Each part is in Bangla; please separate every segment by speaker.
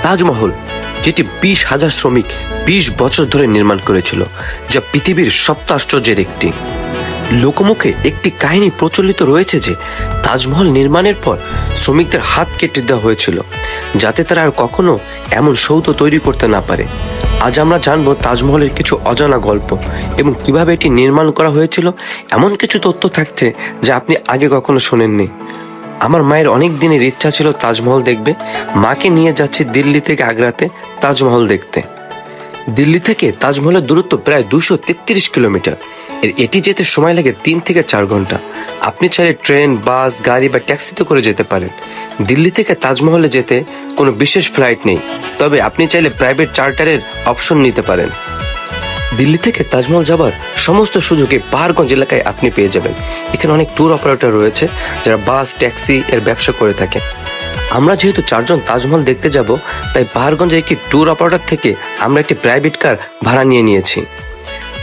Speaker 1: তাজমহল, যেটি 20,000 শ্রমিক 20 বছর ধরে নির্মাণ করেছিল, যা পৃথিবীর সপ্ত আশ্চর্যের একটি। লোকমুখে একটি কাহিনী প্রচলিত রয়েছে যে তাজমহল নির্মাণের পর শ্রমিকদের হাত কেটে দেওয়া হয়েছিল, যাতে তারা আর কখনো এমন সৌধ তৈরি করতে না পারে। আজ আমরা জানবো তাজমহলের কিছু অজানা গল্প এবং কিভাবে এটি নির্মাণ করা হয়েছিল। এমন কিছু তথ্য থাকছে যা আপনি আগে কখনো শোনেননি। আমার মায়ের অনেক দিনের ইচ্ছা ছিল তাজমহল দেখবে। মাকে নিয়ে যাচ্ছি দিল্লি থেকে আগ্রাতে তাজমহল দেখতে। দিল্লি থেকে তাজমহলের দূরত্ব প্রায় 233 কিলোমিটার। এটি যেতে সময় লাগে 3 থেকে 4 ঘন্টা। আপনি চাইলে ট্রেন, বাস, গাড়ি বা ট্যাক্সিতে করে যেতে পারেন। দিল্লি থেকে তাজমহলে যেতে কোনো বিশেষ ফ্লাইট নেই, তবে আপনি চাইলে প্রাইভেট চার্টারের অপশন নিতে পারেন। দিল্লি থেকে তাজমহল যাবার সমস্ত সুযোগ এই পাহাড়গঞ্জ এলাকায় আপনি পেয়ে যাবেন। এখানে অনেক ট্যুর অপারেটর রয়েছে যারা বাস, ট্যাক্সি এর ব্যবসা করে থাকে। আমরা যেহেতু 4 জন তাজমহল দেখতে যাব, তাই পাহাড়গঞ্জের একটি ট্যুর অপারেটর থেকে আমরা একটি প্রাইভেট কার ভাড়া নিয়েছি।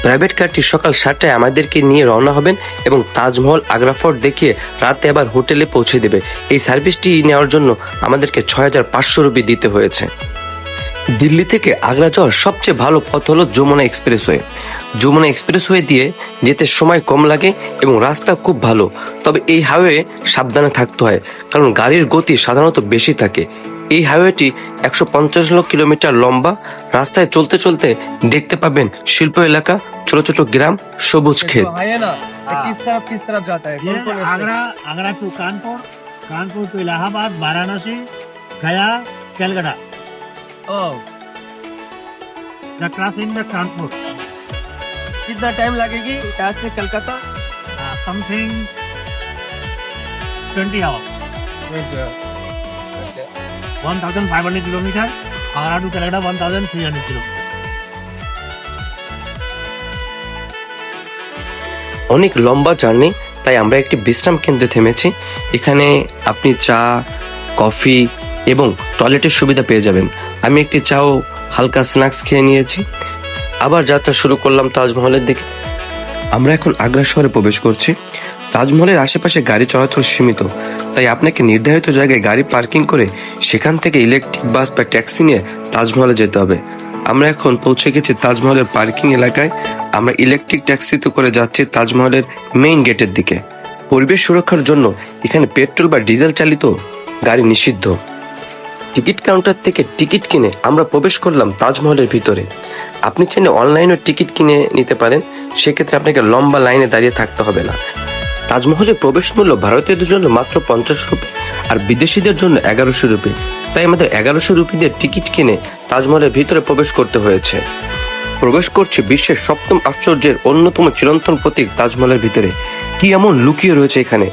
Speaker 1: প্রাইভেট কারটি সকাল 7টায় আমাদেরকে নিয়ে রওনা হবেন এবং তাজমহল, আগ্রা ফোর্ট দেখিয়ে রাতে আবার হোটেলে পৌঁছে দেবে। এই সার্ভিসটি নেওয়ার জন্য আমাদেরকে 6,500 রুপি দিতে হয়েছে। দিল্লি থেকে আগ্রা যাওয়ার সবচেয়ে ভালো পথ হলো যমুনা এক্সপ্রেসওয়ে। যমুনা এক্সপ্রেসওয়ে দিয়ে যেতে সময় কম লাগে এবং রাস্তা খুব ভালো, তবে এই হাইওয়ে সাবধানে থাকতে হয়, কারণ গাড়ির গতি সাধারণত বেশি থাকে। এই হাইওয়েটি 150 কিলোমিটার লম্বা। রাস্তায় চলতে চলতে দেখতে পাবেন শিল্প এলাকা, ছোট ছোট গ্রাম, সবুজ ক্ষেত।
Speaker 2: किस तरफ जाता है? कौन-कौन
Speaker 3: आगरा, आगरा टू कानपुर, कानपुर टू इलाहाबाद, वाराणसी, गया, कलकत्ता।
Speaker 2: ओह,
Speaker 3: The crossing the Kanpur,
Speaker 2: कितना टाइम लगेगी यहाँ से Calcutta?
Speaker 3: something 20 hours, 1,500 kilometer. Agra to Calcutta 1,300 kilometer.
Speaker 1: অনেক লম্বা জার্নি, তাই আমরা একটি বিশ্রাম কেন্দ্রে থেমেছি। এখানে আপনি চা, কফি এবং টয়লেটের সুবিধা পেয়ে যাবেন। আমি একটি চা ও হালকা স্ন্যাক্স খেয়ে নিয়েছি। আবার যাত্রা শুরু করলাম তাজমহলের দিকে। আমরা এখন আগ্রা শহরে প্রবেশ করছি। তাজমহলের আশেপাশে গাড়ি চলাচল সীমিত, তাই আপনাকে নির্ধারিত জায়গায় গাড়ি পার্কিং করে সেখান থেকে ইলেকট্রিক বাস বা ট্যাক্সি নিয়ে তাজমহলে যেতে হবে। আমরা এখন পৌঁছে গেছি তাজমহলের পার্কিং এলাকায়। আমরা ইলেকট্রিক ট্যাক্সিতে করে যাচ্ছি তাজমহলের মেইন গেটের দিকে। পরিবেশ সুরক্ষার জন্য এখানে পেট্রোল বা ডিজেল চালিত গাড়ি নিষিদ্ধ। টিকিট কাউন্টার থেকে টিকিট কিনে আমরা প্রবেশ করলাম তাজমহলের ভিতরে। আপনি চাইলে অনলাইনে টিকিট কিনে নিতে পারেন, সেক্ষেত্রে আপনাকে লম্বা লাইনে দাঁড়িয়ে থাকতে হবে না। তাজমহলের প্রবেশ মূল্য ভারতীয়দের জন্য মাত্র 50 রুপি আর বিদেশিদের জন্য 1100 রুপি। তাই আমাদের 1100 রুপি দিয়ে টিকিট কিনে তাজমহলের ভিতরে প্রবেশ করতে হয়েছে। প্রবেশ করছে বিশ্বের 7ম আশ্চর্যের অন্যতম চিরন্তন প্রতীক তাজমহলের ভিতরে। কি এমন লুকিয়ে রয়েছে এখানে,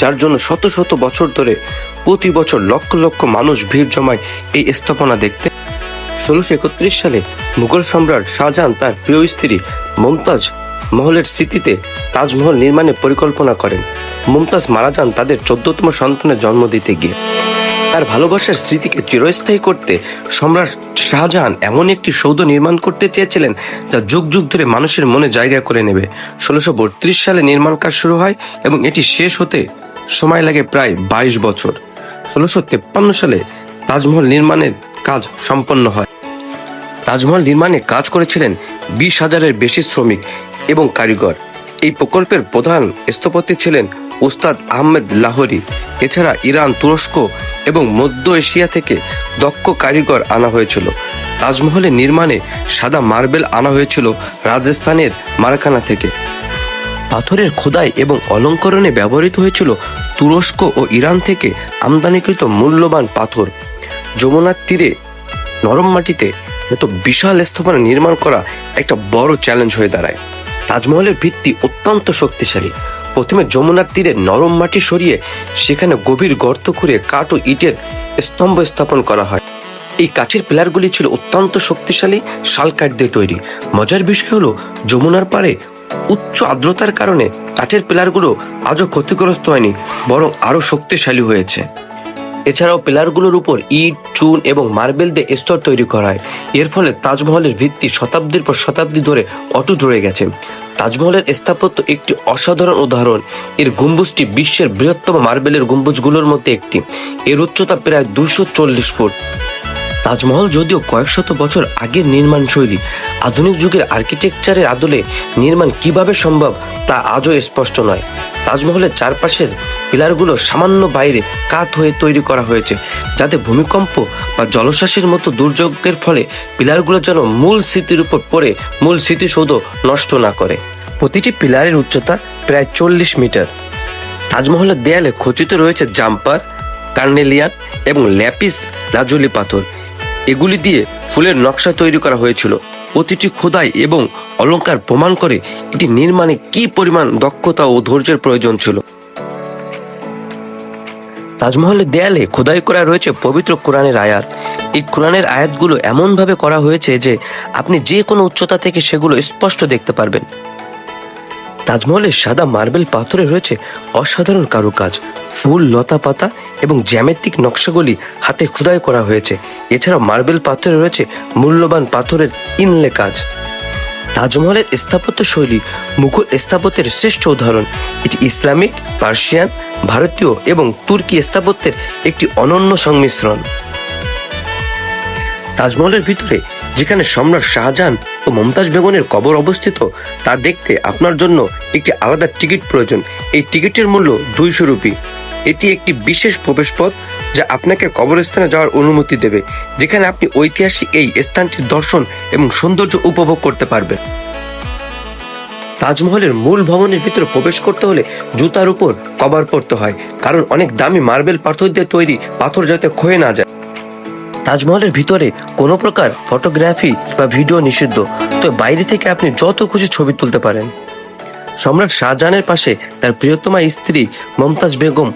Speaker 1: যার জন্য শত শত বছর ধরে প্রতি বছর লক্ষ লক্ষ মানুষ ভিড় জমায় এই স্থাপনা দেখতে। 1631 সালে মুঘল সম্রাট শাহজাহান তার প্রিয় স্ত্রী মুমতাজ মহলের স্মৃতিতে তাজমহল নির্মাণের পরিকল্পনা করেন। মুমতাজ মারা যান তাদের 14তম সন্তানের জন্ম দিতে গিয়ে। তার ভালোবাসার স্মৃতিকে চিরস্থায়ী করতে সম্রাট শাহজাহান এমন একটি সৌধ নির্মাণ করতে চেয়েছিলেন যা যুগ যুগ ধরে মানুষের মনে জায়গা করে নেবে। 1632 সালে নির্মাণ কাজ শুরু হয় এবং এটি শেষ হতে সময় লাগে প্রায় 22 বছর। 1653 সালে তাজমহল নির্মাণের কাজ সম্পন্ন হয়। তাজমহল নির্মাণে কাজ করেছিলেন 20,000-এর বেশি শ্রমিক এবং কারিগর। এই প্রকল্পের প্রধান স্থপতি ছিলেন উস্তাদ আহমেদ লাহোরি। এছাড়া ইরান, তুরস্ক এবং মধ্য এশিয়া থেকে দক্ষ কারিগর আনা হয়েছিল। তাজমহলের নির্মাণে সাদা মার্বেল আনা হয়েছিল রাজস্থানের মারাকানা থেকে। পাথরের খোদাই এবং অলঙ্করণে ব্যবহৃত হয়েছিল তুরস্ক ও ইরান থেকে আমদানিকৃত মূল্যবান পাথর। যমুনার তীরে নরম মাটিতে এত বিশাল স্থাপনা নির্মাণ করা একটা বড় চ্যালেঞ্জ হয়ে দাঁড়ায়। তাজমহলের ভিত্তি অত্যন্ত শক্তিশালী। প্রথমে যমুনার তীরে নরম মাটি সরিয়ে সেখানে গভীর গর্ত করে কাঠ ও ইটের স্তম্ভ স্থাপন করা হয়। এই কাঠের পিলারগুলি ছিল অত্যন্ত শক্তিশালী শাল কাঠ দিয়ে তৈরি। মজার বিষয় হলো যমুনার পাড়ে উচ্চ আর্দ্রতার কারণে কাঠের পিলারগুলো আজও ক্ষতিগ্রস্ত হয়নি, বরং আরো শক্তিশালী হয়েছে। এছাড়াও পিলারগুলোর উপর ইট, চুন এবং মার্বেল দিয়ে স্তর তৈরি করা হয়। এর ফলে তাজমহলের ভিত্তি শতাব্দীর পর শতাব্দী ধরে অটুট রয়ে গেছে। তাজমহলের স্থাপত্য একটি অসাধারণ উদাহরণ। এর গম্বুজটি বিশ্বের বৃহত্তম মার্বেলের গম্বুজগুলোর মধ্যে একটি। এর উচ্চতা প্রায় 240 ফুট। তাজমহল যদিও কয়েক শত বছর আগের নির্মাণ শৈলী, আধুনিক যুগের আর্কিটেকচারের আদলে নির্মাণ কিভাবে সম্ভব তা আজও স্পষ্ট নয়। তাজমহলের চারপাশের পিলারগুলো সামান্য বাইরে কাত হয়ে তৈরি করা হয়েছে, যাতে ভূমিকম্প বা জলোচ্ছ্বাসের মতো দুর্যোগের ফলে পিলারগুলো যেন মূল স্মৃতির উপর পড়ে মূল স্মৃতিসৌধ নষ্ট না করে। প্রতিটি পিলারের উচ্চতা প্রায় 40 মিটার। তাজমহলের দেয়ালে খচিত রয়েছে জাম্পার, কার্নেলিয়ান এবং ল্যাপিস লাজুলি পাথর। এগুলি দিয়ে ফুলের নকশা তৈরি করা হয়েছিল। প্রতিটি খোদাই এবং অলংকার প্রমাণ করে এটি নির্মাণে কি পরিমাণ দক্ষতা ও ধৈর্যের প্রয়োজন ছিল। তাজমহলের দেয়ালে খোদাই করা রয়েছে পবিত্র কোরআনের আয়াত। এই কোরআনের আয়াতগুলো এমনভাবে করা হয়েছে যে আপনি যে কোনো উচ্চতা থেকে সেগুলো স্পষ্ট দেখতে পারবেন। তাজমহলের সাদা মার্বেল পাথরে রয়েছে অসাধারণ কারুকাজ, ফুল, লতা পাতা এবং জ্যামিতিক নকশাগুলি হাতে খোদাই করা হয়েছে। এছাড়াও মার্বেল পাথরে রয়েছে মূল্যবান পাথরের ইনলে কাজ। তাজমহলের স্থাপত্য শৈলী মুঘল স্থাপত্যের শ্রেষ্ঠ উদাহরণ। এটি ইসলামিক, পার্সিয়ান, ভারতীয় এবং তুর্কি স্থাপত্যের একটি অনন্য সংমিশ্রণ। তাজমহলের ভিতরে যেখানে সম্রাট শাহজাহান ও মমতাজ বেগমের কবর অবস্থিত, তা দেখতে আপনার জন্য একটি আলাদা টিকিট প্রয়োজন। এই টিকিটের মূল্য 200 রুপি। এটি একটি বিশেষ প্রবেশপথ যা আপনাকে কবরস্থানে যাওয়ার অনুমতি দেবে, যেখানে আপনি ঐতিহাসিক এই স্থানটির দর্শন এবং সৌন্দর্য উপভোগ করতে পারবেন। তাজমহলের মূল ভবনের ভিতরে প্রবেশ করতে হলে জুতার উপর কভার পরতে হয়, কারণ অনেক দামি মার্বেল পাথর দিয়ে তৈরি পাথর যাতে ক্ষয়ে না যায়। তাজমহলের ভিতরে কোনো প্রকার ফটোগ্রাফি বা ভিডিও নিষিদ্ধ, তো বাইরে থেকে আপনি যত খুশি ছবি তুলতে পারেন। সম্রাট শাহজাহানের পাশে তার প্রিয়তমা স্ত্রী মমতাজ বেগম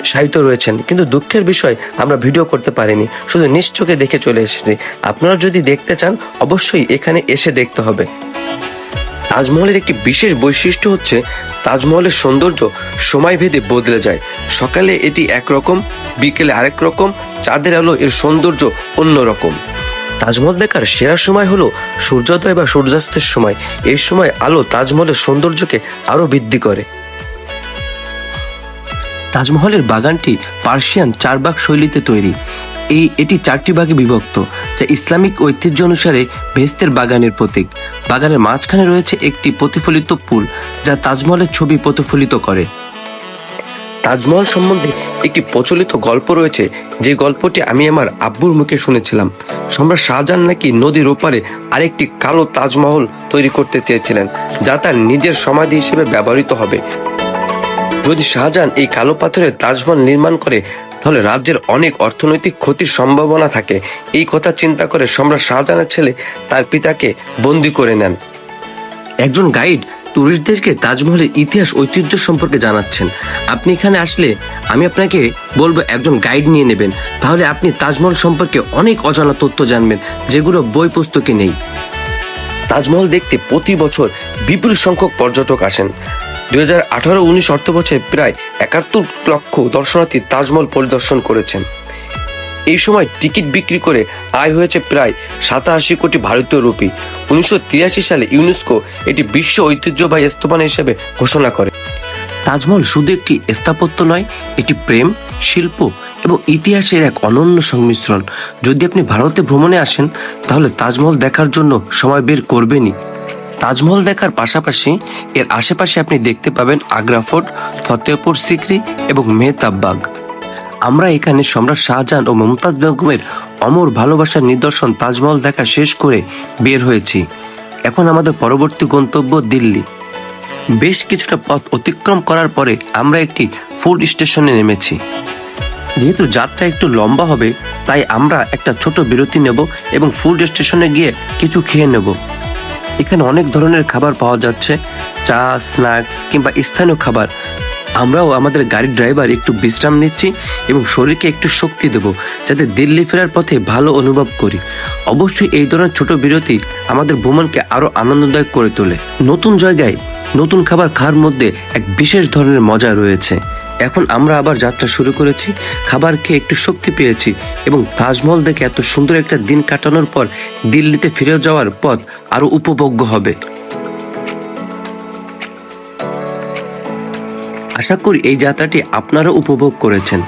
Speaker 1: শায়িত রয়েছেন, কিন্তু দুঃখের বিষয় আমরা ভিডিও করতে পারিনি, শুধু নিজ চোখে দেখে চলে এসেছি। আপনারা যদি দেখতে চান অবশ্যই এখানে এসে দেখতে হবে। তাজমহলের একটি বিশেষ বৈশিষ্ট্য হচ্ছে তাজমহলের সৌন্দর্য সময়ভেদে বদলে যায়। সকালে এটি একরকম, বিকেলে আরেক রকম, চাঁদের আলো এর সৌন্দর্য অন্যরকম। তাজমহল দেখার সেরা সময় হলো সূর্যোদয় বা সূর্যাস্তের সময়। এই সময় আলো তাজমহলের সৌন্দর্যকে আরো বৃদ্ধি করে। তাজমহলের বাগানটি পার্সিয়ান 4 ভাগ শৈলীতে তৈরি। এটি 4টি ভাগে বিভক্ত, যা ইসলামিক ঐতিহ্য অনুসারে বেহেশতের বাগানের প্রতীক। বাগানের মাঝখানে রয়েছে একটি প্রতিফলিত পুল, যা তাজমহলের ছবি প্রতিফলিত করে। তাজমহল সম্বন্ধে একটি প্রচলিত গল্প রয়েছে, যে গল্পটি আমি আমার আব্বুর মুখে শুনেছিলাম। সম্রাট শাহজাহান নাকি নদীর ওপারে আরেকটি কালো তাজমহল তৈরি করতে চেয়েছিলেন, যা তার নিজের সমাধি হিসেবে ব্যবহৃত হবে। যদি শাহজাহান এই কালো পাথরের তাজমহল নির্মাণ করে, তাহলে রাজ্যের অনেক অর্থনৈতিক ক্ষতির সম্ভাবনা থাকে। এই কথা চিন্তা করে সম্রাট শাহজাহানের ছেলে তার পিতাকে বন্দী করে নেন। একজন গাইড টুরিস্টদেরকে তাজমহলের ইতিহাস ঐতিহ্য সম্পর্কে জানাচ্ছেন। আপনি এখানে আসলে আমি আপনাকে বলবো একজন গাইড নিয়ে নেবেন, তাহলে আপনি তাজমহল সম্পর্কে অনেক অজানা তথ্য জানবেন, যেগুলো বই পুস্তকে নেই। তাজমহল দেখতে প্রতি বছর বিপুল সংখ্যক পর্যটক আসেন। 2018-19 অর্থবছরে প্রায় 71 লক্ষ দর্শনার্থী তাজমহল পরিদর্শন করেছেন। এই সময় টিকিট বিক্রি করে আয় হয়েছে প্রায় 87 কোটি ভারতীয় রুপি। 1983 সালে ইউনেস্কো এটি বিশ্ব ঐতিহ্যবাহী স্থাপনা হিসেবে ঘোষণা করে। তাজমহল শুধু একটি স্থাপত্য নয়, এটি প্রেম, শিল্প এবং ইতিহাসের এক অনন্য সংমিশ্রণ। যদি আপনি ভারতে ভ্রমণে আসেন, তাহলে তাজমহল দেখার জন্য সময় বের করবেনই। তাজমহল দেখার পাশাপাশি এর আশেপাশে আপনি দেখতে পাবেন আগ্রা ফোর্ট, ফতেহপুর সিকরি এবং মেহতাব বাগ। আমরা এখানে সম্রাট শাহজাহান ও মমতাজ বেগমের অমর ভালোবাসার নিদর্শন তাজমহল দেখা শেষ করে বের হয়েছি। এখন আমাদের পরবর্তী গন্তব্য দিল্লি। বেশ কিছুটা পথ অতিক্রম করার পরে আমরা একটি ফুড স্টেশনে নেমেছি। যেহেতু যাত্রা একটু লম্বা হবে, তাই আমরা একটা ছোট বিরতি নেব এবং ফুড স্টেশনে গিয়ে কিছু খেয়ে নেব। এখানে অনেক ধরনের খাবার পাওয়া যাচ্ছে, চা, স্ন্যাক্স কিংবা স্থানীয় খাবার। আমরাও আমাদের গাড়ির ড্রাইভার একটু বিশ্রাম নিচ্ছি এবং শরীরকে একটু শক্তি দেব, যাতে দিল্লি ফেরার পথে ভালো অনুভব করি। অবশ্যই এই ধরনের ছোট বিরতি আমাদের ভ্রমণকে আরো আনন্দদায়ক করে তোলে। নতুন জায়গায় নতুন খাবার খাওয়ার মধ্যে এক বিশেষ ধরনের মজা রয়েছে। এখন আমরা আবার যাত্রা শুরু করেছি। খাবার খেয়ে একটু শক্তি পেয়েছি এবং তাজমহল দেখে এত সুন্দর একটা দিন কাটানোর পর দিল্লিতে ফিরে যাওয়ার পথ আরো উপভোগ্য হবে। আশা করি এই যাত্রাটি আপনারা উপভোগ করেছেন।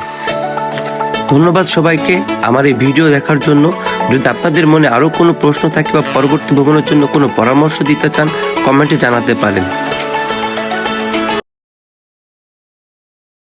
Speaker 1: ধন্যবাদ সবাইকে আমার এই ভিডিও দেখার জন্য। যদি আপনাদের মনে আরো কোনো প্রশ্ন থাকে বা পরবর্তী ভ্রমণের জন্য কোনো পরামর্শ দিতে চান, কমেন্টে জানাতে পারেন।